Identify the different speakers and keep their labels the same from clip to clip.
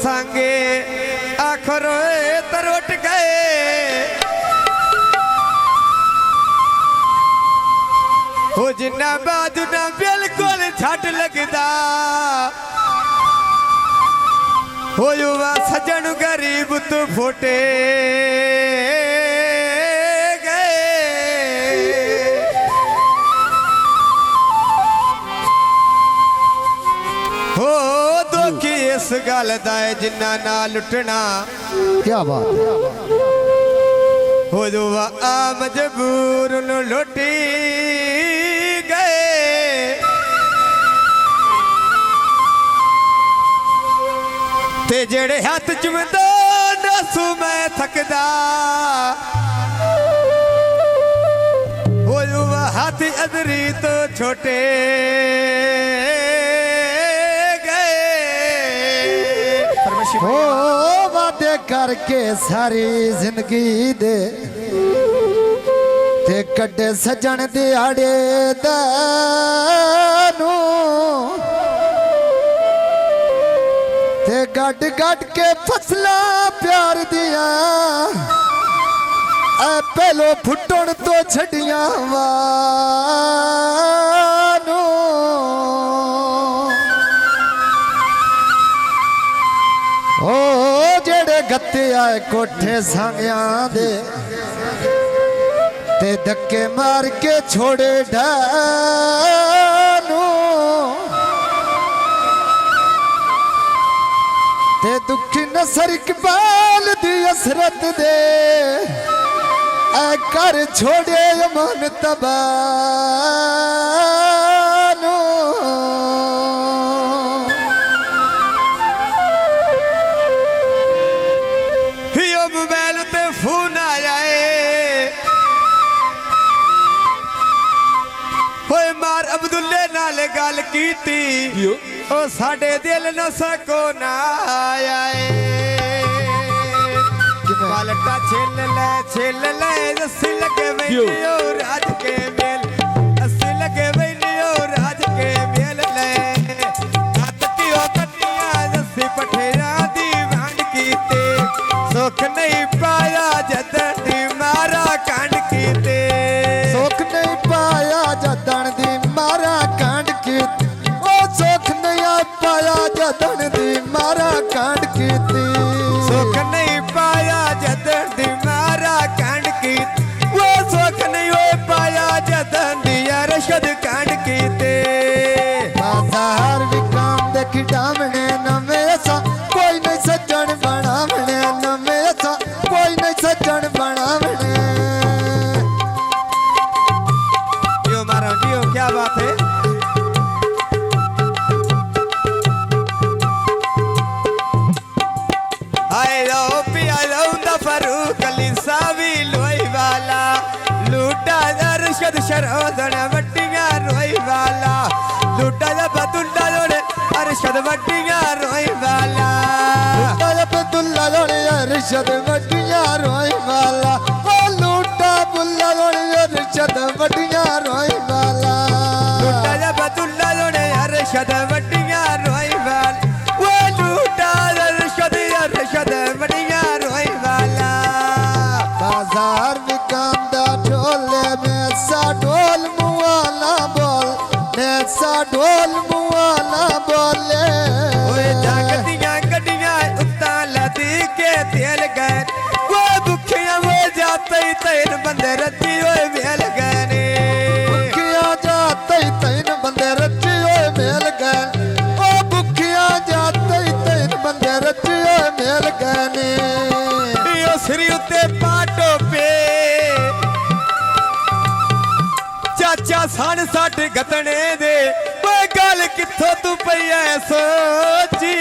Speaker 1: सांगे आखर तरोट गए हो जिन्ना बाजू ना बिल्कुल छट लगदा हो युवा सजन गरीब तू फुटे इस गल दा जिन्ना ना लुटना
Speaker 2: क्या बात
Speaker 1: हो जो आ मजबूर नु लुटी गए ते जेड़े हाथ चुमदा नसू मैं थकदा हो जो हाथ अदरी तो छोटे
Speaker 2: हो वादे करके सारी जिंदगी दे ते कड्डे सजन दिहाड़े दानू ते गड गड के फसला प्यार दिया ऐ पहलो फुटण तो छड़िया वानू ओ जेड़े गत्ते आए कोठे सांगिया दे ते धक्के मार के छोड़े ढानू ते दुखी नसर इकबाल दी असरत दे ऐ कर छोड़े मन तबानू
Speaker 1: मोबाइल ते फोन आया होए मार अब्दुल्ले नाल गल कीती ओ साडे दिल न सको ना आया पलटा छिल ले रस्सी लगे वही राज के मेल रस्सी लगे वही राज के मेल ले हाथ की ओ कटिया रस्सी पठेरा दी वांड कीते सुख नहीं पाया जदन दी मारा कांड कीते
Speaker 2: सुख नहीं पाया जदन दी मारा कांड कीते ओ सुख नहीं पाया जदन दी मारा कांड कीते
Speaker 1: सुख नहीं पाया जदन दी मारा कांड कीते वो सुख नहीं हो पाया जदन दी अरशद कांड कीते
Speaker 2: बाजार भी काम दे खिडावने नवे सा कोई नहीं सज्जन बनावने नवे सा कोई नहीं सज्जन बनावने
Speaker 1: यो मारो जियो क्या बात है आए रो पिया दा फरूक अली सावी लोई वाला लूटा अरशद शरोदन वट्टियां रोई वाला लूटा दा बतुल्ला लोड़े अरशद वट्टियां रोई वाला
Speaker 2: लूटा दा बतुल्ला लोड़े अरशद वट्टियां रोई वाला ओ लूटा बुल्ला लोड़े अरशद वट्टियां रोई वाला
Speaker 1: लूटा दा बतुल्ला लोड़े अरशद वट्टियां रोई वाला वो लूटा अरशद वट्टियां रोई वाला
Speaker 2: बाजार में कांदा ढोले में सा ढोल मुआला बोल में सा ढोल मुआला बोले
Speaker 1: ओए जागतियां गड्डियां उत्ता लदी के तेल गए वो भुखियां वो जाते ही तीन बंदे रची ओए मेल गए ने
Speaker 2: भुखियां जाते ही तीन बंदे रची ओए मेल गए ओ भुखियां जाते ही तीन बंदे रची ओए मेल गए ने
Speaker 1: यो सिरी उत्ते पाटो पे चाचा सन सट गतने दे वो गल किथों तू पई ऐ सोची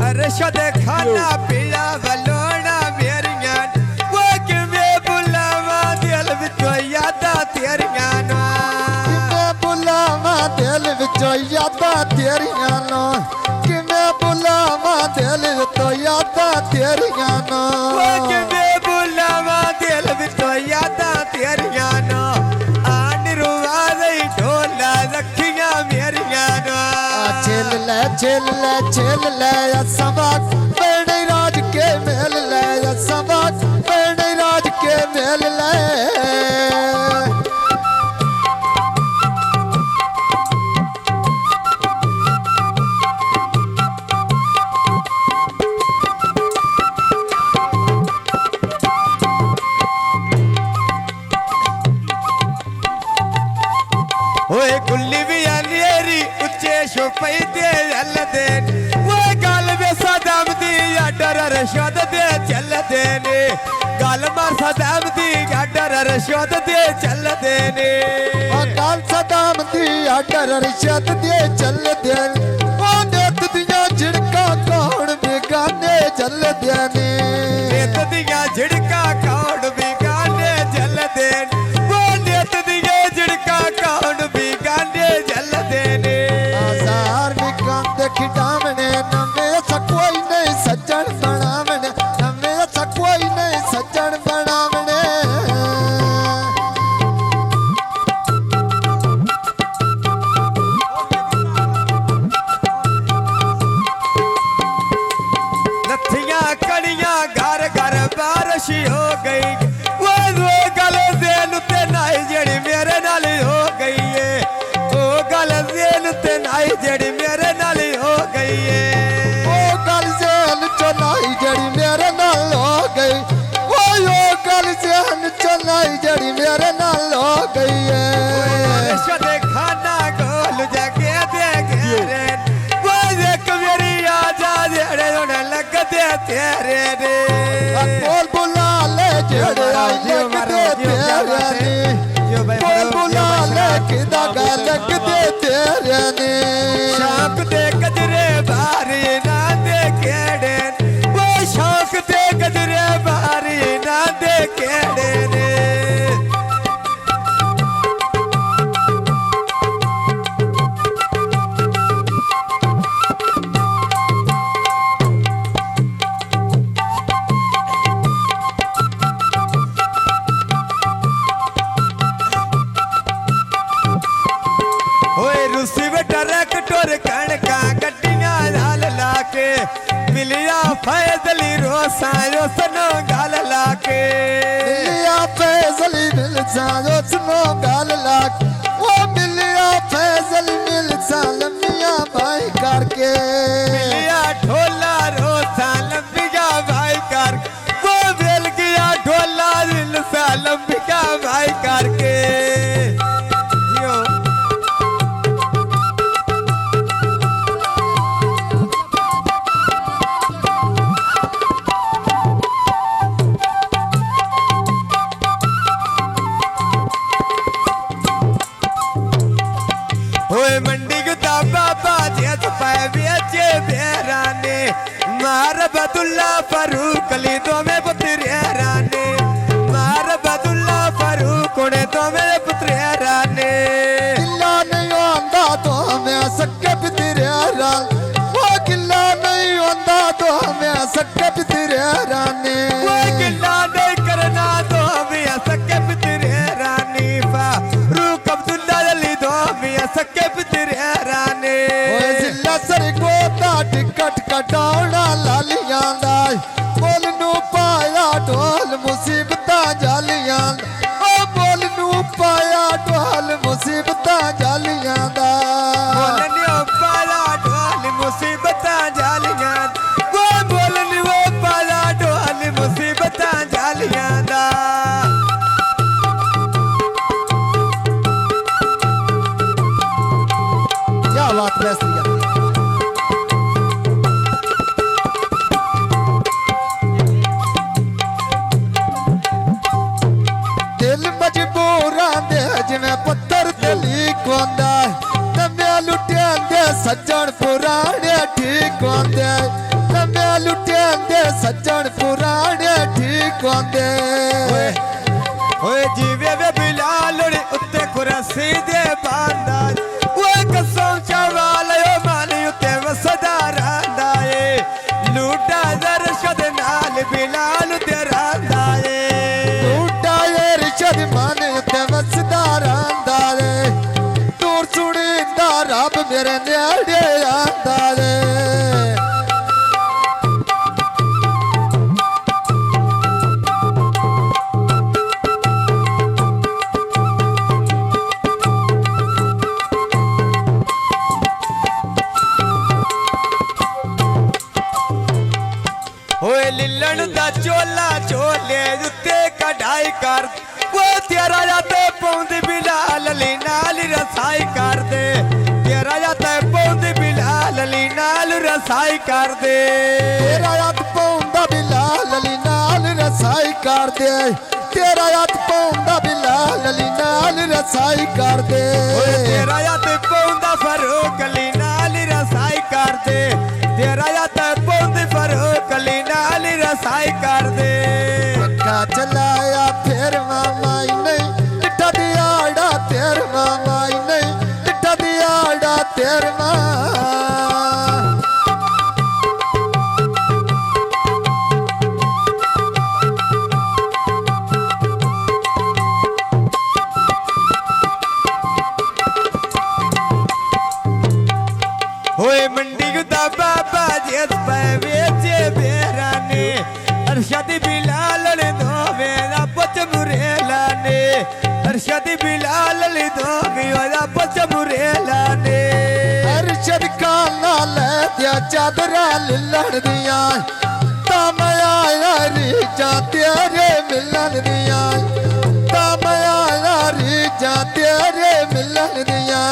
Speaker 1: अरशद खाना पीला वलोना मेरिया वो किवें बुलावा दिल विचों यादां तेरियां ना
Speaker 2: किवें बुलावा दिल विचों यादां तेरियां ना किवें बुलावा दिल विचों यादां तेरियां छेल ले असबाग बेने राज के मेल ले असबाग बेने राज के मेल ले
Speaker 1: ओए गुल्ली भी अनेरी उच्चे छुपई दे जल दे वो गल वे सदाम दी अडर रशद दे चल दे ने गल मार सदाम दी अडर रशद दे चल दे ने
Speaker 2: गल सदाम दी अडर रशद दे चल दे ओ नेत दियां झिड़का कौन बेगाने चल दे ने
Speaker 1: नेत दियां झिड़का कौन बेगाने चल दे वो नेत दियां झिड़का कौन बेगाने चल दे ने
Speaker 2: आजार विकांत खिडावने नवे सा कोई नहीं सज्जन बनावने नवे सा कोई नहीं सज्जन बनावने
Speaker 1: लथियां कड़ियां घर घर बारिश हो गई वो गल देन ते नाई जेड़ी मेरे नाल हो गई है वो गल देन ते नाई जेड़ी मेरे नाल हो गई है
Speaker 2: ओ गल जेल चलाई जड़ी मेरे नाल हो गई ओ गल जेल चलाई जड़ी मेरे नाल हो गई है
Speaker 1: शदे खाना गोल जगे दे घेरे वो एक मेरी आजा जेड़े होने लग दे तेरे रे
Speaker 2: बोल बुला ले जेड़े आई लगदे तेरे ने बोल बुला ले किदा गल लगदे तेरे ने
Speaker 1: शौक दे गजरे बारी ना दे केड़े वो शौक दे गजरे बारी ना दे केड़े ने ओए रूसी बेटा ट्रैक्टर कणका गड्डियां नाल लाके मिलिया फैजली रोसा रोसनो गाल लाके
Speaker 2: मिलिया फैजली मिल जाओ सुनो गाल लाक वो मिलिया फैजली मिल जा लम्बिया भाई करके
Speaker 1: मिलिया ढोला रोसा लंबिया भाई कर वो मिल गया ढोला दिल सा लंबिया भाई करके यो ओए मंडी गुदा बाबा जेत पाए बेचे बेराने मार बदुल्ला फरूक अली दो में पुत्र राने मार बदुल्ला फरूक ने दो में पुत्र राने
Speaker 2: किला नहीं आंदा तो मैं सक्के पितरे राल वो किला नहीं आंदा तो मैं सक्के पितरे राने
Speaker 1: वो किला नहीं करना तो मियां सके पुत्र रानी फारूक अब्दुल्ला अली दो मियां सके पुत्र राने
Speaker 2: ओए जिला सर गोता टिकट कटाउणा लालियां दा बोल नू पाया ढोल मुसीबतां जालियां ओ बोल नू पाया ढोल मुसीबतां जालियां दा
Speaker 1: बोलनियो पाला ढोल मुसीबतां जालियां वो बोलनियो पाला ढोल मुसीबतां जालियां दा
Speaker 2: क्या बात है दिल मजबूरां दे जिवें पत्थर ते लीक होंदा नव्या लुटियां दे सज्जन पुराने ठीक होंदे नव्या लुटियां दे सज्जन पुराने ठीक होंदे
Speaker 1: ओए जीवे वे बिलाल रे उत्ते कुरसी दे बांदा ओए कसम चवाल ओ माली उत्ते वसदा रांदा ए लूटा दरशद नाल बिलाल ते रांदा ए
Speaker 2: लूटा दरशद माने ते वसदा रांदा रे दूर सुनींदा रब मेरे नेड़े आंदा रे
Speaker 1: ਓਏ ਲਿੱਲਣ ਦਾ ਚੋਲਾ ਚੋਲੇ ਉੱਤੇ ਕਢਾਈ ਕਰ ਓ ਤੇਰਾ ਜਾਂ ਤੇ ਪੌਂਦੀ ਬਿਲਾਲ ਅਲੀ ਨਾਲ ਰਸਾਈ ਕਰਦੇ ਤੇਰਾ ਜਾਂ ਤੇ ਪੌਂਦੀ ਬਿਲਾਲ ਅਲੀ ਨਾਲ ਰਸਾਈ ਕਰਦੇ
Speaker 2: ਤੇਰਾ ਹੱਥ ਪਾਉਂਦਾ ਬਿਲਾਲ ਅਲੀ ਨਾਲ ਰਸਾਈ ਕਰਦੇ ਤੇਰਾ ਹੱਥ ਪਾਉਂਦਾ ਬਿਲਾਲ ਅਲੀ ਨਾਲ ਰਸਾਈ ਕਰਦੇ
Speaker 1: ਓਏ ਤੇਰਾ ਜਾਂ ਤੇ ਪੌਂਦਾ ਫਰੂਕ ਅਲੀ ਨਾਲ ਰਸਾਈ ਕਰਦੇ ਤੇਰਾ ਜਾਂ ਤੇ ਪੌਂਦੀ ਫਰੂਕ ਅਲੀ ਨਾਲ ਰਸਾਈ ਕਰਦੇ
Speaker 2: ਪੱਕਾ ਚਲਾਇਆ ਫਿਰ ਮਾਮਾ ਹੀ ਨਹੀਂ ਟਿੱਠਾ ਦਿਹਾੜਾ ਤੇਰ ਮਾਮਾ ਹੀ ਨਹੀਂ ਟਿੱਠਾ ਦਿਹਾੜਾ ਤੇਰ ਮਾਂ
Speaker 1: ਹੋਏ ਮੰਡੀ ਦਾ ਬਾਬਾ ਜਿਸ ਪੈ ਵੇਚੇ ਬੇਰਾਨੇ ਅਰਸ਼ਦ ਬਿਲਾਲ ਨੇ ਦੋਵੇਂ ਦਾ ਪੁੱਤ ਮੁਰੇਲਾ ਨੇ ਅਰਸ਼ਦ ਬਿਲਾਲ ਨੇ ਦੋਵੇਂ ਦਾ ਪੁੱਤ ਮੁਰੇਲਾ ਨੇ
Speaker 2: ਅਰਸ਼ਦ ਕਾਲਾ ਲੈ ਦਿਆ ਚਾਦਰਾਂ ਲਿਲਣ ਦੀਆਂ ਤਾਂ ਮੈਂ ਆਇਆ ਰੀਜਾਂ ਤੇਰੇ ਮਿਲਣ ਦੀਆਂ ਤਾਂ ਮੈਂ ਆਇਆ ਰੀਜਾਂ ਤੇਰੇ ਮਿਲਣ ਦੀਆਂ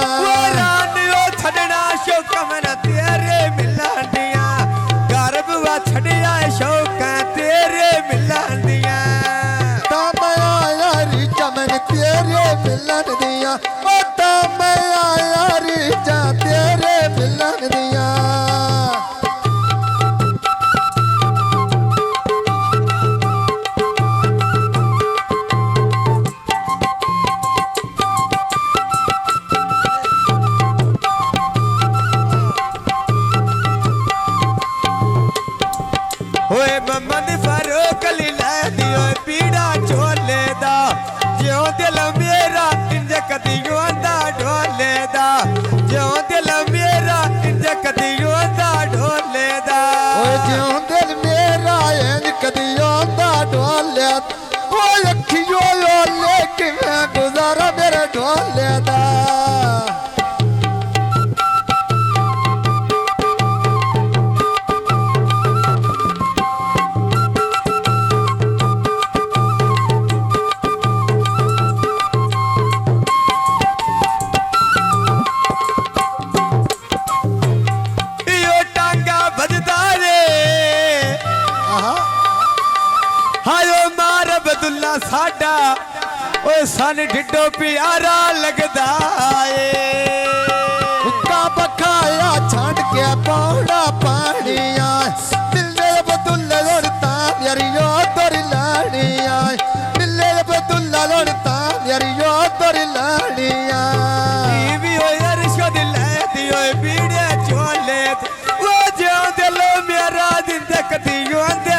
Speaker 1: ਰਾਨਿਓ ਛੱਡਣਾ ਸ਼ੌਕਮਨ ਤੇਰੇ ਮਿਲਣ ਦੀਆਂ ਗਰਬ ਵਾ ਛੱਡਿਆ ਸ਼ੌਕਾਂ ਤੇਰੇ ਮਿਲਣ ਦੀਆਂ
Speaker 2: ਤਾਂ ਮੈਂ ਆਇਆ ਰੀਜਾਂ ਮੈਨੂੰ ਤੇਰੇ ਮਿਲਣ ਦੀਆਂ ਉਹ ਤਾਂ ਮੈਂ ਆਇਆ ਰੀਜਾਂ ਤੇਰੇ ਮਿਲਣ ਦੀਆਂ
Speaker 1: ਓਏ ਮਮਦ ਫਰੂਕ ਅਲੀ ਲੈ ਦਿਓ ਪੀੜਾ ਝੋਲੇ ਦਾ ਜਿਉਂ ਦਿਲ ਮੇਰਾ ਇੰਜ ਕਦੀ ਆਂਦਾ ਢੋਲੇ ਦਾ ਜਿਉਂ ਦਿਲ ਮੇਰਾ ਇੰਜ ਕਦੀ ਆਂਦਾ ਢੋਲੇ ਦਾ
Speaker 2: ਓਏ ਜਿਉਂ ਦਿਲ ਮੇਰਾ ਇੰਜ ਕਦੀ ਆਉਂਦਾ ਢੋਲਿਆ ਓਏ ਅੱਖੀਓ ਓਲੇ ਕਿਵੇਂ ਗੁਜ਼ਾਰਾ ਮੇਰੇ ਢੋਲਿਆ ਦਾ
Speaker 1: ਈਓ ਟਾਂਗਾ ਵੱਜਦਾ ਰੇ
Speaker 2: ਆਹਾ
Speaker 1: ਹਾਇਓ ਮਾਰ ਅਬਦੁੱਲਾ ਸਾਡਾ ਓਏ ਸਾਨੂੰ ਢਿੱਡੋ ਪਿਆਰਾ ਲੱਗਦਾ ਏ
Speaker 2: ਉੱਕਾ ਬਖਾਇਆ ਛੱਡ ਕੇ ਪੌੜਾ ਪਾਣੀਆਂ ਦਿਲੇ ਬਦੁੱਲੇ ਲੋੜਤਾ ਯਾਰੀਓ ਤੋਰੀ ਲਾਣੀਆਂ ਦਿਲੇ ਬਦੁੱਲਾ ਲੋੜਤਾ ਯਾਰੀਓ ਤੋਰੀ ਲਾਣੀਆਂ
Speaker 1: ਵੀ ਓਏ ਅਰਸ਼ਦ ਲੈ ਦੀ ਓਏ ਪੀੜੇ ਝੋਲੇ ਉਹ ਜਿਉਂ ਦਿਲ ਮੇਰਾ ਦਿਨ ਤੱਕਦੀ ਆਂਦੇ